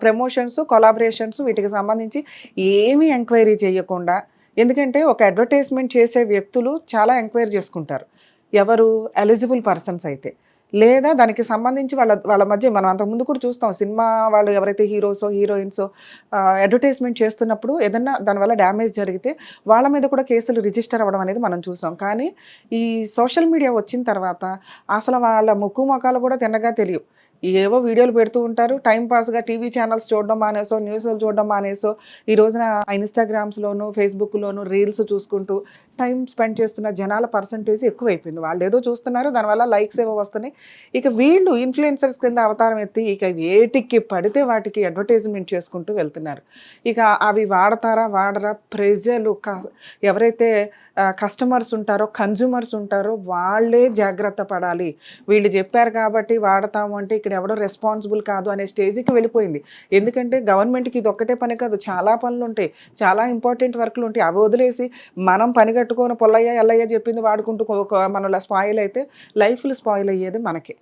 Promotions, collaborations వీటికి సంబంధించి ఏమీ ఎంక్వైరీ చేయకుండా ఎందుకంటే ఒక అడ్వర్టైజ్‌మెంట్ చేసే వ్యక్తులు చాలా ఎంక్వైరీ చేసుకుంటారు. ఎవరు? ఎలిజిబుల్ పర్సన్స్ అయితే. లేదా దానికి సంబంధించి వాళ్ళ వాళ్ళ మధ్య మనం అంతకుముందు కూడా చూస్తాం. సినిమా వాళ్ళు ఎవరైతే హీరోసో, హీరోయిన్సో అడ్వర్టైజ్‌మెంట్ చేస్తున్నప్పుడు ఏదన్నా దానివల్ల డ్యామేజ్ జరిగితే వాళ్ళ మీద కూడా కేసులు రిజిస్టర్ అవ్వడం అనేది మనం చూసాం. కానీ ఈ సోషల్ మీడియా వచ్చిన తర్వాత అసలు వాళ్ళ ముక్కు మొఖాలు కూడా తిన్నగా తెలియవు. ఏవో వీడియోలు పెడుతూ ఉంటారు. టైమ్ పాస్‌గా టీవీ ఛానల్స్ చూడడం మానేసో, న్యూస్‌లు చూడడం మానేసో, ఈ రోజున ఇన్‌స్టాగ్రామ్స్‌లోను, ఫేస్‌బుక్‌లోను రీల్స్ చూసుకుంటూ టైమ్ స్పెండ్ చేస్తున్న జనాల పర్సెంటేజ్ ఎక్కువైపోయింది. వాళ్ళేదో చూస్తున్నారు. దానివల్ల లైక్స్ ఏవో వస్తున్నాయి. ఇక వీళ్ళు ఇన్‌ఫ్లుయెన్సర్స్ కింద అవతారం ఎత్తి ఇక వేటికి పడితే వాటికి అడ్వర్టైజ్‌మెంట్ చేసుకుంటూ వెళ్తున్నారు. ఇక అవి వాడతారా? వాడరా? ప్రజలు ఎవరైతే కస్టమర్స్ ఉంటారో, కన్జ్యూమర్స్ ఉంటారో వాళ్ళే జాగ్రత్త పడాలి. వీళ్ళు చెప్పారు కాబట్టి వాడతాము అంటే ఇక్కడ ఎవడో రెస్పాన్సిబుల్ కాదు అనే స్టేజ్‌కి వెళ్ళిపోయింది. ఎందుకంటే గవర్నమెంట్‌కి ఇదొక్కటే పని కాదు. చాలా పనులుంటాయి. చాలా ఇంపార్టెంట్ వర్కులుంటాయి. అవి వదిలేసి మనం పని కట్టుకొని పుల్లయ్య, ఎల్లయ్య చెప్పింది వాడుకుంటూ మనలా స్పాయిల్ అయితే లైఫ్‌లు స్పాయిల్ అయ్యేది మనకే.